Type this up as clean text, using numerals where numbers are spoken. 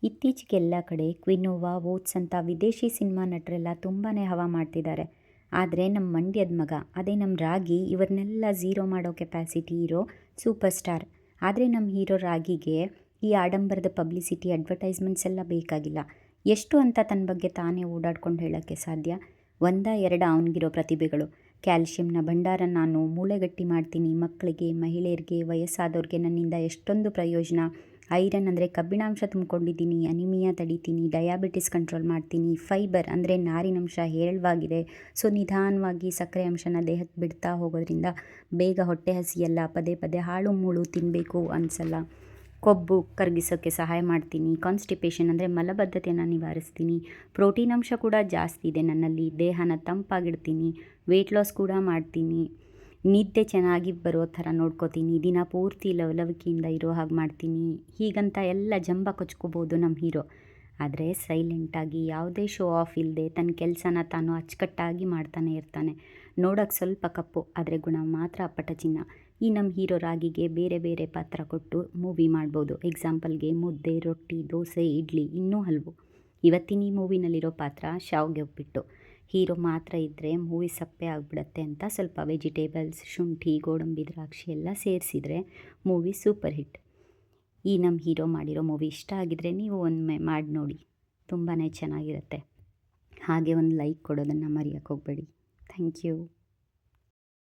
ಇತ್ತೀಚೆಗೆ ಎಲ್ಲ ಕಡೆ ಕ್ವಿನೋವಾ, ಓಟ್ಸ್ ಅಂತ ವಿದೇಶಿ ಸಿನಿಮಾ ನಟರೆಲ್ಲ ತುಂಬಾ ಹವಾ ಮಾಡ್ತಿದ್ದಾರೆ. ಆದರೆ ನಮ್ಮ ಮಂಡ್ಯದ ಮಗ, ಅದೇ ನಮ್ಮ ರಾಗಿ, ಇವ್ರನ್ನೆಲ್ಲ ಝೀರೋ ಮಾಡೋ ಕೆಪಾಸಿಟಿ ಇರೋ ಸೂಪರ್ ಸ್ಟಾರ್. ಆದರೆ ನಮ್ಮ ಹೀರೋ ರಾಗಿಗೆ ಈ ಆಡಂಬರದ ಪಬ್ಲಿಸಿಟಿ, ಅಡ್ವರ್ಟೈಸ್ಮೆಂಟ್ಸ್ ಎಲ್ಲ ಬೇಕಾಗಿಲ್ಲ. ಎಷ್ಟು ಅಂತ ತನ್ನ ಬಗ್ಗೆ ತಾನೇ ಓಡಾಡ್ಕೊಂಡು ಹೇಳೋಕ್ಕೆ ಸಾಧ್ಯ? ಎರಡ ಅವನಿಗಿರೋ ಪ್ರತಿಭೆಗಳು. ಕ್ಯಾಲ್ಶಿಯಂನ ಭಂಡಾರ ನಾನು, ಮೂಳೆಗಟ್ಟಿ ಮಾಡ್ತೀನಿ, ಮಕ್ಕಳಿಗೆ, ಮಹಿಳೆಯರಿಗೆ, ವಯಸ್ಸಾದವ್ರಿಗೆ ನನ್ನಿಂದ ಎಷ್ಟೊಂದು ಪ್ರಯೋಜನ. ಐರನ್ ಅಂದರೆ ಕಬ್ಬಿಣಾಂಶ ತುಂಬಿಕೊಂಡಿದ್ದೀನಿ, ಅನಿಮಿಯಾ ತಡಿತೀನಿ, ಡಯಾಬಿಟಿಸ್ ಕಂಟ್ರೋಲ್ ಮಾಡ್ತೀನಿ. ಫೈಬರ್ ಅಂದರೆ ನಾರಿನಂಶ ಹೇರಳವಾಗಿದೆ, ಸೊ ನಿಧಾನವಾಗಿ ಸಕ್ಕರೆ ಅಂಶನ ದೇಹಕ್ಕೆ ಬಿಡ್ತಾ ಹೋಗೋದ್ರಿಂದ ಬೇಗ ಹೊಟ್ಟೆ ಹಸಿಯಲ್ಲ, ಪದೇ ಪದೇ ಹಾಳು ಮೂಳು ತಿನ್ನಬೇಕು ಅನಿಸಲ್ಲ. ಕೊಬ್ಬು ಕರಗಿಸೋಕ್ಕೆ ಸಹಾಯ ಮಾಡ್ತೀನಿ. ಕಾನ್ಸ್ಟಿಪೇಷನ್ ಅಂದರೆ ಮಲಬದ್ಧತೆಯನ್ನು ನಿವಾರಿಸ್ತೀನಿ. ಪ್ರೋಟೀನ್ ಅಂಶ ಕೂಡ ಜಾಸ್ತಿ ಇದೆ ನನ್ನಲ್ಲಿ, ದೇಹನ ತಂಪಾಗಿಡ್ತೀನಿ. ವೆಯ್ಟ್ ಲಾಸ್ ಕೂಡ ಮಾಡ್ತೀನಿ. ನಿದ್ದೆ ಚೆನ್ನಾಗಿ ಬರೋ ಥರ ನೋಡ್ಕೋತೀನಿ. ದಿನ ಪೂರ್ತಿ ಲವಲವಿಕೆಯಿಂದ ಇರೋ ಹಾಗೆ ಮಾಡ್ತೀನಿ. ಹೀಗಂತ ಎಲ್ಲ ಜಂಬ ಕೊಚ್ಕೋಬೋದು ನಮ್ಮ ಹೀರೋ. ಆದರೆ ಸೈಲೆಂಟಾಗಿ, ಯಾವುದೇ ಶೋ ಆಫ್ ಇಲ್ಲದೆ ತನ್ನ ಕೆಲಸನ ತಾನು ಅಚ್ಚುಕಟ್ಟಾಗಿ ಮಾಡ್ತಾನೆ ಇರ್ತಾನೆ. ನೋಡೋಕ್ಕೆ ಸ್ವಲ್ಪ ಕಪ್ಪು, ಆದರೆ ಗುಣ ಮಾತ್ರ ಅಪ್ಪಟ ಚಿನ್ನ. ಈ ನಮ್ಮ ಹೀರೋ ರಾಗಿಗೆ ಬೇರೆ ಬೇರೆ ಪಾತ್ರ ಕೊಟ್ಟು ಮೂವಿ ಮಾಡ್ಬೋದು. ಎಕ್ಸಾಂಪಲ್ಗೆ ಮುದ್ದೆ, ರೊಟ್ಟಿ, ದೋಸೆ, ಇಡ್ಲಿ, ಇನ್ನೂ ಹಲವು. ಇವತ್ತಿನ ಈ ಮೂವಿನಲ್ಲಿರೋ ಪಾತ್ರ ಶಾವ್ಗೆ ಉಪ್ಪಿಟ್ಟು. ಹೀರೋ ಮಾತ್ರ ಇದ್ದರೆ ಮೂವಿ ಸಪ್ಪೆ ಆಗಿಬಿಡತ್ತೆ ಅಂತ ಸ್ವಲ್ಪ ವೆಜಿಟೇಬಲ್ಸ್, ಶುಂಠಿ, ಗೋಡಂಬಿ, ದ್ರಾಕ್ಷಿ ಎಲ್ಲ ಸೇರಿಸಿದರೆ ಮೂವಿ ಸೂಪರ್ ಹಿಟ್. ಈ ನಮ್ಮ ಹೀರೋ ಮಾಡಿರೋ ಮೂವಿ ಇಷ್ಟ ಆಗಿದರೆ ನೀವು ಒಮ್ಮೆ ಮಾಡಿ ನೋಡಿ, ತುಂಬಾ ಚೆನ್ನಾಗಿರುತ್ತೆ. ಹಾಗೆ ಒಂದು ಲೈಕ್ ಕೊಡೋದನ್ನು ಮರೆಯೋಕ್ಕೆ ಹೋಗಬೇಡಿ. Thank you.